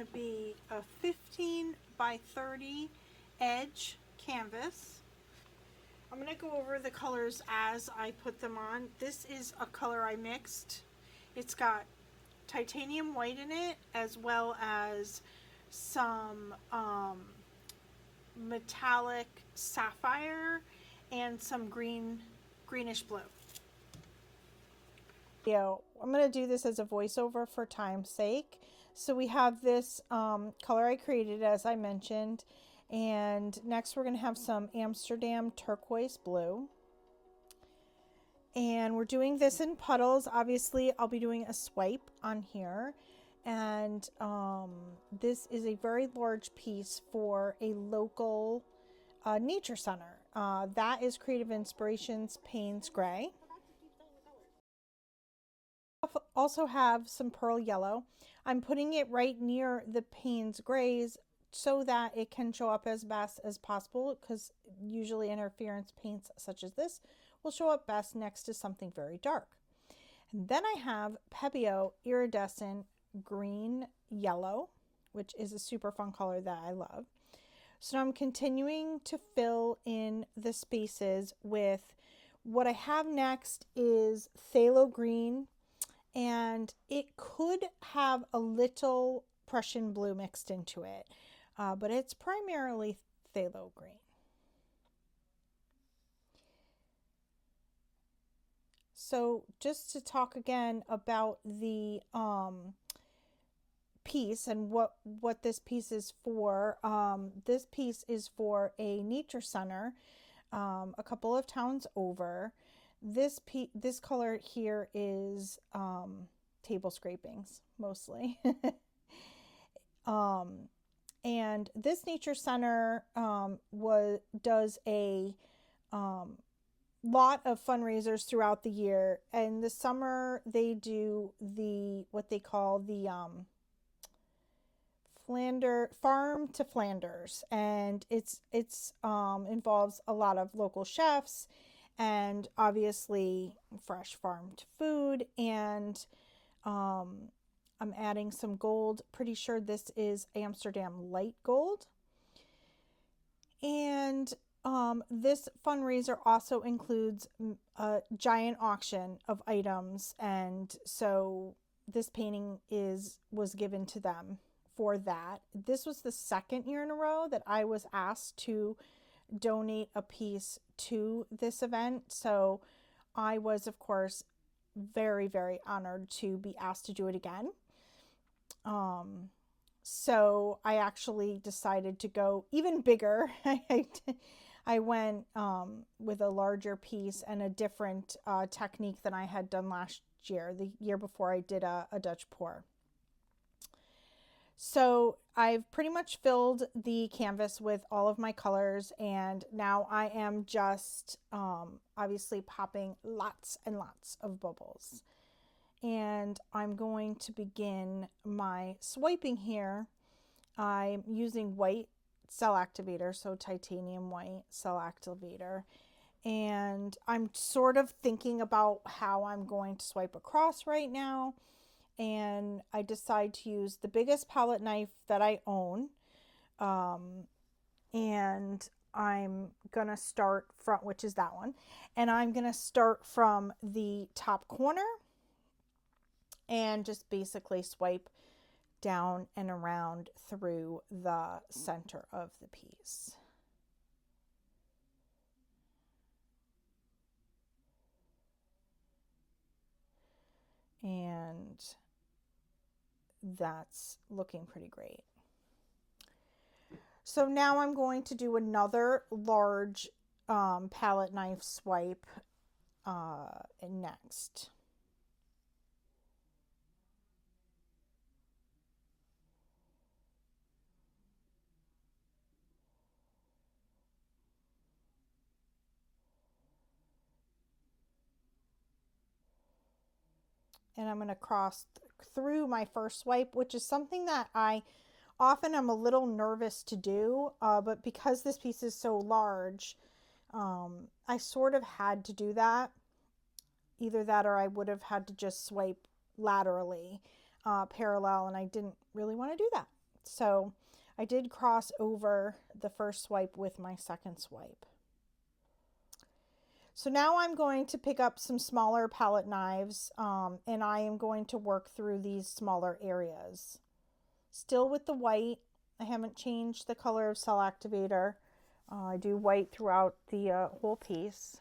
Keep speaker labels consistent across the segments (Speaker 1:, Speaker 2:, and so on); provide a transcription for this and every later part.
Speaker 1: going to be a 15 by 30 edge canvas. I'm going to go over the colors as I put them on. This is a color I mixed. It's got titanium white in it, as well as some metallic sapphire and some greenish blue. I'm going to do this as a voiceover for time's sake. So we have this color I created, as I mentioned, and next we're going to have some Amsterdam turquoise blue. And we're doing this in puddles. Obviously, I'll be doing a swipe on here. And this is a very large piece for a local nature center. That is Creative Inspirations Paynes Grey. Also have some pearl yellow. I'm putting it right near the Paynes Greys so that it can show up as best as possible, because usually interference paints such as this will show up best next to something very dark. And then I have Pebeo iridescent green yellow, which is a super fun color that I love. So now I'm continuing to fill in the spaces with what I have next is phthalo green, and it could have a little Prussian blue mixed into it, but it's primarily phthalo green. So just to talk again about the piece and what this piece is for, this piece is for a nature center a couple of towns over. This color here is table scrapings mostly. And this nature center does a lot of fundraisers throughout the year. In the summer, they do what they call the Farm to Flanders, and it's involves a lot of local chefs and obviously fresh farmed food. And I'm adding some gold. Pretty sure this is Amsterdam light gold. And this fundraiser also includes a giant auction of items, and so this painting was given to them for that. This was the second year in a row that I was asked to donate a piece to this event, so I was, of course, very, very honored to be asked to do it again. So I actually decided to go even bigger. I went with a larger piece and a different technique than I had done last year, the year before I did a Dutch pour. So I've pretty much filled the canvas with all of my colors, and now I am just obviously popping lots and lots of bubbles. And I'm going to begin my swiping here. I'm using white cell activator, so titanium white cell activator. And I'm sort of thinking about how I'm going to swipe across right now. And I decide to use the biggest palette knife that I own. And I'm going to start from, which is that one. And I'm going to start from the top corner and just basically swipe down and around through the center of the piece. And that's looking pretty great. So now I'm going to do another large palette knife swipe next. And I'm going to cross through my first swipe, which is something that I often am a little nervous to do, but because this piece is so large, I sort of had to do that. Either that or I would have had to just swipe laterally, parallel, and I didn't really want to do that. So I did cross over the first swipe with my second swipe. So now I'm going to pick up some smaller palette knives, and I am going to work through these smaller areas. Still with the white. I haven't changed the color of cell activator. I do white throughout the whole piece.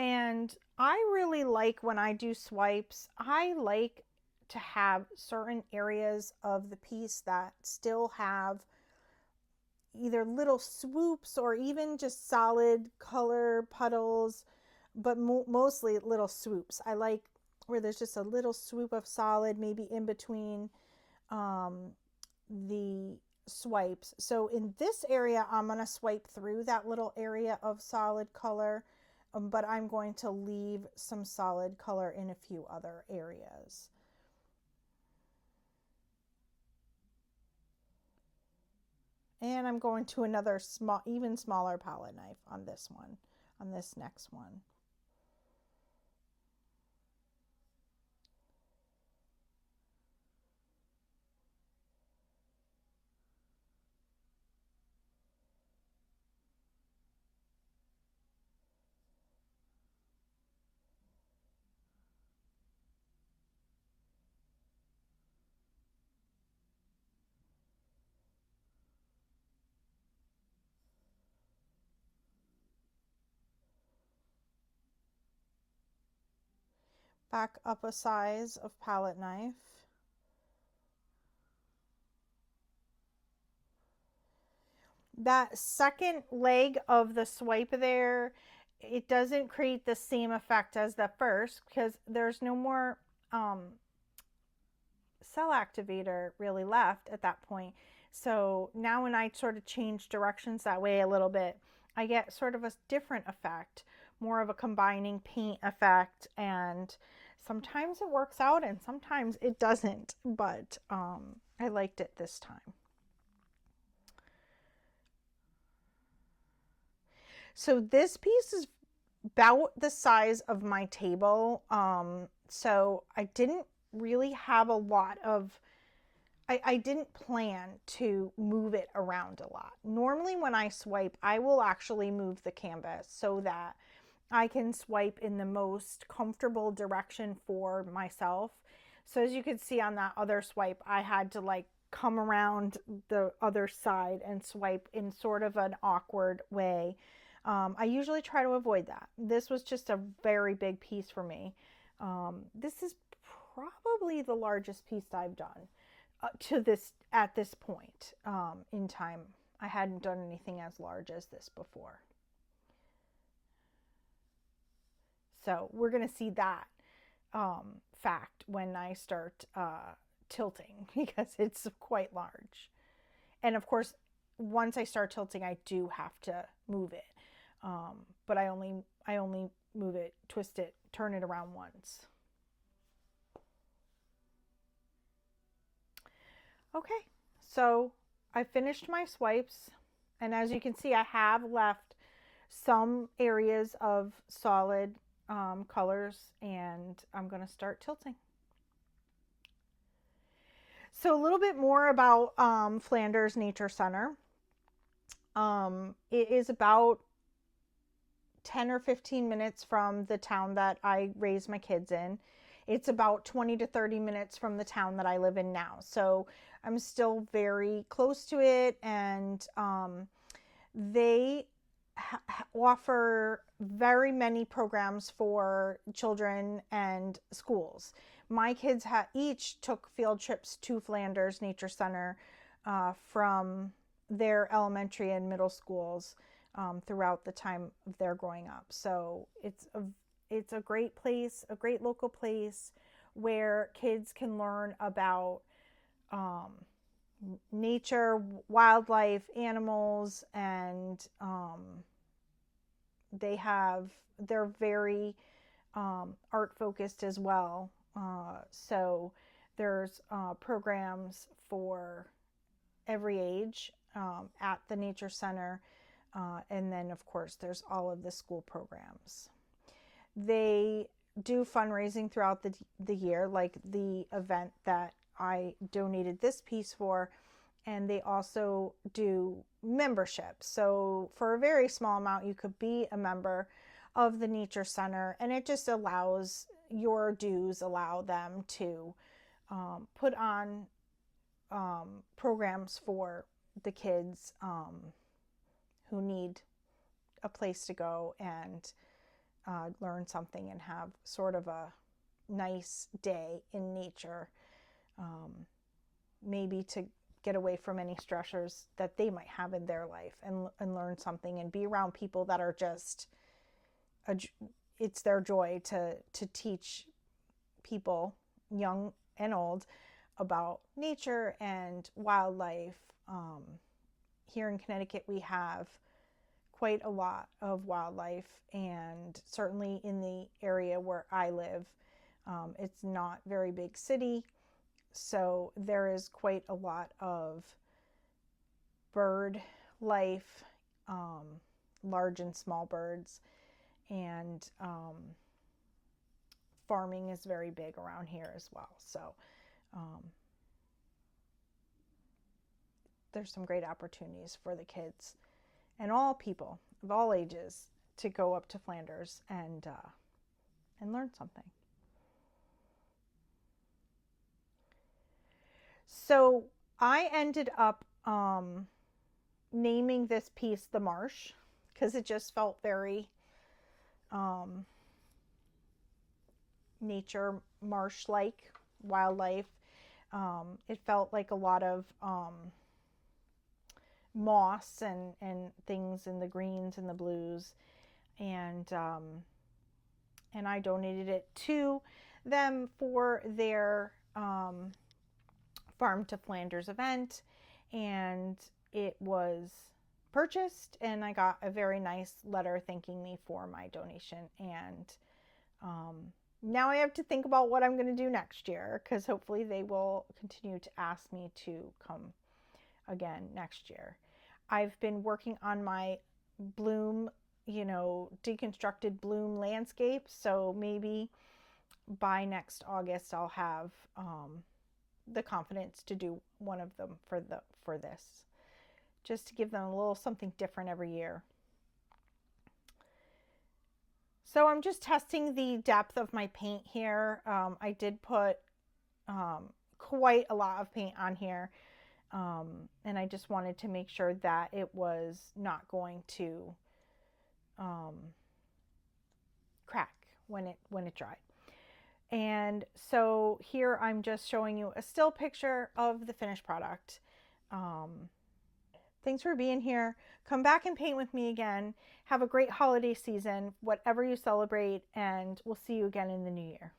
Speaker 1: And I really like when I do swipes, I like to have certain areas of the piece that still have either little swoops or even just solid color puddles, but mostly little swoops. I like where there's just a little swoop of solid, maybe in between the swipes. So in this area, I'm going to swipe through that little area of solid color, but I'm going to leave some solid color in a few other areas. And I'm going to another small, even smaller palette knife on this one, on this next one. Back up a size of palette knife. That second leg of the swipe there, it doesn't create the same effect as the first because there's no more cell activator really left at that point. So now when I sort of change directions that way a little bit, I get sort of a different effect, more of a combining paint effect, and sometimes it works out and sometimes it doesn't, but I liked it this time. So this piece is about the size of my table. So I didn't really have a lot of, I didn't plan to move it around a lot. Normally when I swipe, I will actually move the canvas so that I can swipe in the most comfortable direction for myself. So as you can see on that other swipe, I had to like come around the other side and swipe in sort of an awkward way. I usually try to avoid that. This was just a very big piece for me. This is probably the largest piece I've done to this at this point in time. I hadn't done anything as large as this before. So we're going to see that fact when I start tilting because it's quite large. And of course, once I start tilting, I do have to move it. But I only move it, twist it, turn it around once. Okay, so I finished my swipes, and as you can see, I have left some areas of solid colors, and I'm going to start tilting. So a little bit more about Flanders Nature Center. It is about 10 or 15 minutes from the town that I raised my kids in. It's about 20 to 30 minutes from the town that I live in now. So I'm still very close to it, and they offer very many programs for children and schools. My kids each took field trips to Flanders Nature Center from their elementary and middle schools throughout the time of their growing up. So it's a great place, a great local place where kids can learn about nature, wildlife, animals, and they're very art focused as well. So there's programs for every age at the Nature Center. And then, of course, there's all of the school programs. They do fundraising throughout the year, like the event that I donated this piece for. And they also do memberships. So for a very small amount, you could be a member of the Nature Center, and it just allows your dues allow them to put on programs for the kids who need a place to go and learn something and have sort of a nice day in nature, maybe to get away from any stressors that they might have in their life, and learn something and be around people that are just it's their joy to teach people, young and old, about nature and wildlife. Here in Connecticut, we have quite a lot of wildlife, and certainly in the area where I live, it's not a very big city, so there is quite a lot of bird life, large and small birds, and farming is very big around here as well. So there's some great opportunities for the kids and all people of all ages to go up to Flanders and learn something. So I ended up naming this piece The Marsh, because it just felt very nature, marsh-like, wildlife. It felt like a lot of moss and things in the greens and the blues, and I donated it to them for their Farm to Flanders event, and it was purchased, and I got a very nice letter thanking me for my donation. And now I have to think about what I'm going to do next year, because hopefully they will continue to ask me to come again next year. I've been working on my bloom, deconstructed bloom landscape, so maybe by next August I'll have the confidence to do one of them for this, just to give them a little something different every year. So I'm just testing the depth of my paint here. I did put quite a lot of paint on here, and I just wanted to make sure that it was not going to crack when it dried. And so here I'm just showing you a still picture of the finished product. Thanks for being here. Come back and paint with me again. Have a great holiday season, whatever you celebrate, and we'll see you again in the new year.